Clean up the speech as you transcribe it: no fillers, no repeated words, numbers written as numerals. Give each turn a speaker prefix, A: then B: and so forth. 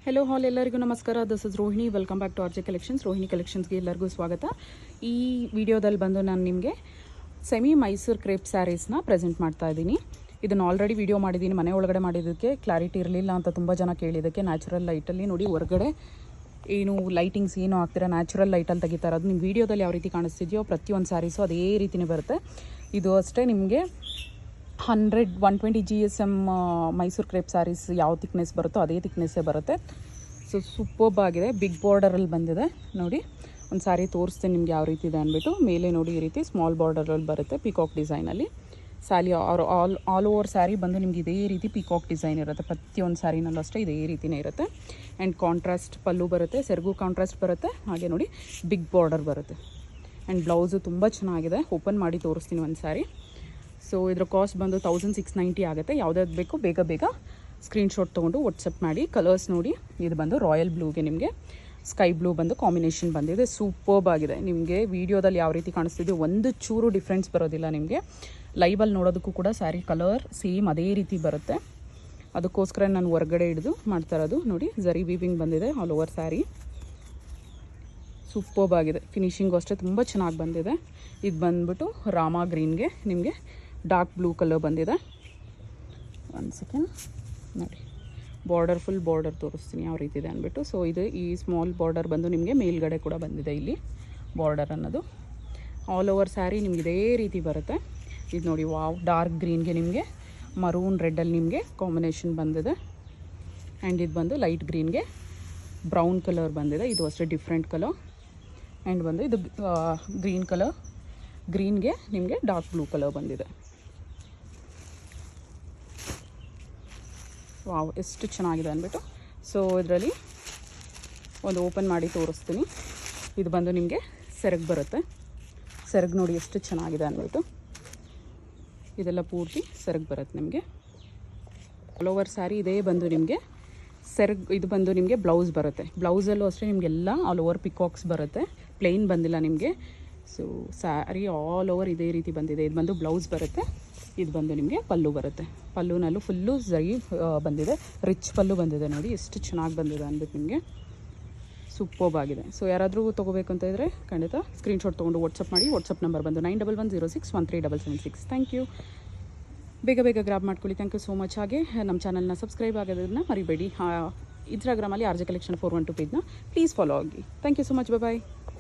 A: Hello all ಎಲ್ಲರಿಗೂ ನಮಸ್ಕಾರ. This is Rohini. Welcome back to RJ collections. Rohini ಕಲೆಕ್ಷನ್ಸ್ಗೆ ಎಲ್ಲರಿಗೂ ಸ್ವಾಗತ. ಈ ವಿಡಿಯೋದಲ್ಲಿ ಬಂದು ನಾನು ನಿಮಗೆ ಸೆಮಿ ಮೈಸೂರು ಕ್ರೇಪ್ ಸ್ಯಾರೀಸ್ನ ಪ್ರೆಸೆಂಟ್ ಮಾಡ್ತಾ ಇದ್ದೀನಿ. ಇದನ್ನು ಆಲ್ರೆಡಿ ವಿಡಿಯೋ ಮಾಡಿದ್ದೀನಿ, ಮನೆ ಒಳಗಡೆ ಮಾಡಿದ್ದಕ್ಕೆ ಕ್ಲಾರಿಟಿ ಇರಲಿಲ್ಲ ಅಂತ ತುಂಬ ಜನ ಕೇಳಿದ್ದಕ್ಕೆ ನ್ಯಾಚುರಲ್ ಲೈಟಲ್ಲಿ ನೋಡಿ, ಹೊರಗಡೆ ಏನು ಲೈಟಿಂಗ್ಸ್ ಏನು ಆಗ್ತಿರೋ ನ್ಯಾಚುರಲ್ ಲೈಟಲ್ಲಿ ತೆಗಿತಾ ಇರೋದು. ನಿಮ್ಮ ವೀಡಿಯೋದಲ್ಲಿ ಯಾವ ರೀತಿ ಕಾಣಿಸ್ತಿದೆಯೋ ಪ್ರತಿಯೊಂದು ಸ್ಯಾರೀಸು ಅದೇ ರೀತಿಯೇ ಬರುತ್ತೆ. ಇದು ಅಷ್ಟೇ ನಿಮಗೆ 120 GSM ಮೈಸೂರು ಕ್ರೇಪ್ ಸ್ಯಾರೀಸ್ ಯಾವ ಥಿಕ್ನೆಸ್ ಬರುತ್ತೋ ಅದೇ ಥಿಕ್ನೆಸ್ಸೇ ಬರುತ್ತೆ. ಸೊ ಸೂಪರ್ಬ್ ಆಗಿದೆ. ಬಿಗ್ ಬಾರ್ಡರಲ್ಲಿ ಬಂದಿದೆ ನೋಡಿ. ಒಂದು ಸ್ಯಾರಿ ತೋರಿಸ್ತೀನಿ ನಿಮ್ಗೆ ಯಾವ ರೀತಿ ಇದೆ ಅಂದ್ಬಿಟ್ಟು. ಮೇಲೆ ನೋಡಿ ಈ ರೀತಿ ಸ್ಮಾಲ್ ಬಾರ್ಡರಲ್ಲಿ ಬರುತ್ತೆ ಪಿಕಾಕ್ ಡಿಸೈನಲ್ಲಿ. ಸ್ಯಾರಿ ಆಲ್ ಓವರ್ ಸ್ಯಾರಿ ಬಂದು ನಿಮ್ಗೆ ಇದೇ ರೀತಿ ಪಿಕಾಕ್ ಡಿಸೈನ್ ಇರುತ್ತೆ. ಪ್ರತಿಯೊಂದು ಸ್ಯಾರಿನಲ್ಲೂ ಅಷ್ಟೇ ಇದೇ ರೀತಿಯೇ ಇರುತ್ತೆ. ಆ್ಯಂಡ್ ಕಾಂಟ್ರಾಸ್ಟ್ ಪಲ್ಲು ಬರುತ್ತೆ, ಸೆರಗು ಕಾಂಟ್ರಾಸ್ಟ್ ಬರುತ್ತೆ. ಹಾಗೆ ನೋಡಿ ಬಿಗ್ ಬಾರ್ಡರ್ ಬರುತ್ತೆ. ಆ್ಯಂಡ್ ಬ್ಲೌಸು ತುಂಬ ಚೆನ್ನಾಗಿದೆ. ಓಪನ್ ಮಾಡಿ ತೋರಿಸ್ತೀನಿ ಒಂದು ಸ್ಯಾರಿ. ಸೊ ಇದರ ಕಾಸ್ಟ್ ಬಂದು 1690 ಆಗುತ್ತೆ. ಯಾವುದಾದ್ರು ಬೇಕು ಬೇಗ ಸ್ಕ್ರೀನ್ಶಾಟ್ ತೊಗೊಂಡು ವಾಟ್ಸಪ್ ಮಾಡಿ. ಕಲರ್ಸ್ ನೋಡಿ, ಇದು ಬಂದು ರಾಯಲ್ ಬ್ಲೂಗೆ ನಿಮಗೆ ಸ್ಕೈ ಬ್ಲೂ ಬಂದು ಕಾಂಬಿನೇಷನ್ ಬಂದಿದೆ. ಸೂಪರ್ಬ್ ಆಗಿದೆ. ನಿಮಗೆ ವೀಡಿಯೋದಲ್ಲಿ ಯಾವ ರೀತಿ ಕಾಣಿಸ್ತಿದೆ ಒಂದು ಚೂರು ಡಿಫ್ರೆನ್ಸ್ ಬರೋದಿಲ್ಲ. ನಿಮಗೆ ಲೈವಲ್ಲಿ ನೋಡೋದಕ್ಕೂ ಕೂಡ ಸ್ಯಾರಿ ಕಲರ್ ಸೇಮ್ ಅದೇ ರೀತಿ ಬರುತ್ತೆ. ಅದಕ್ಕೋಸ್ಕರ ನಾನು ಹೊರಗಡೆ ಹಿಡಿದು ಮಾಡ್ತಾ ಇರೋದು. ನೋಡಿ ಝರಿ ವೀವಿಂಗ್ ಬಂದಿದೆ ಆಲ್ ಓವರ್ ಸ್ಯಾರಿ. ಸೂಪರ್ಬ್ ಆಗಿದೆ. ಫಿನಿಶಿಂಗು ಅಷ್ಟೇ ತುಂಬ ಚೆನ್ನಾಗಿ ಬಂದಿದೆ. ಇದು ಬಂದ್ಬಿಟ್ಟು ರಾಮಾ ಗ್ರೀನ್ಗೆ ನಿಮಗೆ ಡಾರ್ಕ್ ಬ್ಲೂ ಕಲರ್ ಬಂದಿದೆ. ಒಂದು ಸೆಕೆಂಡ್ ನೋಡಿ, ಬಾರ್ಡರ್ ಫುಲ್ ಬಾರ್ಡರ್ ತೋರಿಸ್ತೀನಿ ಯಾವ ರೀತಿ ಇದೆ ಅಂದ್ಬಿಟ್ಟು. ಸೊ ಇದು ಈ ಸ್ಮಾಲ್ ಬಾರ್ಡರ್ ಬಂದು ನಿಮಗೆ ಮೇಲ್ಗಡೆ ಕೂಡ ಬಂದಿದೆ. ಇಲ್ಲಿ ಬಾರ್ಡರ್ ಅನ್ನೋದು ಆಲ್ ಓವರ್ ಸ್ಯಾರಿ ನಿಮ್ಗೆ ಇದೇ ರೀತಿ ಬರುತ್ತೆ. ಇದು ನೋಡಿ, ವಾವ್, ಡಾರ್ಕ್ ಗ್ರೀನ್ಗೆ ನಿಮಗೆ ಮರೂನ್ ರೆಡ್ಡಲ್ಲಿ ನಿಮಗೆ ಕಾಂಬಿನೇಷನ್ ಬಂದಿದೆ. ಆ್ಯಂಡ್ ಇದು ಬಂದು ಲೈಟ್ ಗ್ರೀನ್ಗೆ ಬ್ರೌನ್ ಕಲರ್ ಬಂದಿದೆ. ಇದು ಅಷ್ಟೇ ಡಿಫ್ರೆಂಟ್ ಕಲರ್. ಆ್ಯಂಡ್ ಬಂದು ಇದು ಗ್ರೀನ್ ಕಲರ್, ಗ್ರೀನ್ಗೆ ನಿಮಗೆ ಡಾರ್ಕ್ ಬ್ಲೂ ಕಲರ್ ಬಂದಿದೆ. ವಾವ್, ಎಷ್ಟು ಚೆನ್ನಾಗಿದೆ ಅಂದ್ಬಿಟ್ಟು. ಸೊ ಇದರಲ್ಲಿ ಒಂದು ಓಪನ್ ಮಾಡಿ ತೋರಿಸ್ತೀನಿ. ಇದು ಬಂದು ನಿಮಗೆ ಸೆರಗು ಬರುತ್ತೆ. ಸೆರಗು ನೋಡಿ ಎಷ್ಟು ಚೆನ್ನಾಗಿದೆ ಅಂದ್ಬಿಟ್ಟು. ಇದೆಲ್ಲ ಪೂರ್ತಿ ಸೆರಗು ಬರುತ್ತೆ ನಿಮಗೆ. ಆಲ್ ಓವರ್ ಸ್ಯಾರಿ ಇದೇ ಬಂದು ನಿಮಗೆ ಸೆರಗು. ಇದು ಬಂದು ನಿಮಗೆ ಬ್ಲೌಸ್ ಬರುತ್ತೆ. ಬ್ಲೌಸಲ್ಲೂ ಅಷ್ಟೇ ನಿಮಗೆಲ್ಲ ಆಲ್ ಓವರ್ ಪಿಕಾಕ್ಸ್ ಬರುತ್ತೆ. ಪ್ಲೇನ್ ಬಂದಿಲ್ಲ ನಿಮಗೆ. ಸೊ ಸ್ಯಾರಿ ಆಲ್ ಓವರ್ ಇದೇ ರೀತಿ ಬಂದಿದೆ. ಇದು ಬಂದು ಬ್ಲೌಸ್ ಬರುತ್ತೆ. ಇದು ಬಂದು ನಿಮಗೆ ಪಲ್ಲು ಬರುತ್ತೆ. ಪಲ್ಲುನಲ್ಲೂ ಫುಲ್ಲು ಝರಿ ಬಂದಿದೆ. ರಿಚ್ ಪಲ್ಲು ಬಂದಿದೆ ನೋಡಿ, ಎಷ್ಟು ಚೆನ್ನಾಗಿ ಬಂದಿದೆ ಅಂದ್ಬಿಟ್ಟು ನಿಮಗೆ. ಸೂಪರ್ಬ್ ಆಗಿದೆ. ಸೊ ಯಾರಾದರೂ ತೊಗೋಬೇಕು ಅಂತ ಇದ್ದರೆ ಖಂಡಿತ ಸ್ಕ್ರೀನ್ಶಾಟ್ ತೊಗೊಂಡು ವಾಟ್ಸಪ್ ಮಾಡಿ. ವಾಟ್ಸಪ್ ನಂಬರ್ ಬಂದು 9110613776. Thank you. ಬೇಗ ಗ್ರಾಬ್ ಮಾಡ್ಕೊಳ್ಳಿ. Thank you so much. ಹಾಗೆ ನಮ್ಮ ಚಾನಲ್ನ ಸಬ್ಸ್ಕ್ರೈಬ್ ಆಗೋದನ್ನ ಮರಿಬೇಡಿ. ಇನ್ಸ್ಟಾಗ್ರಾಮಲ್ಲಿ ಆರ್ಜೆ ಕಲೆಕ್ಷನ್ 412 ಪೇಜ್ನ ಪ್ಲೀಸ್ ಫಾಲೋ ಆಗಿ. Thank you so much. Bye.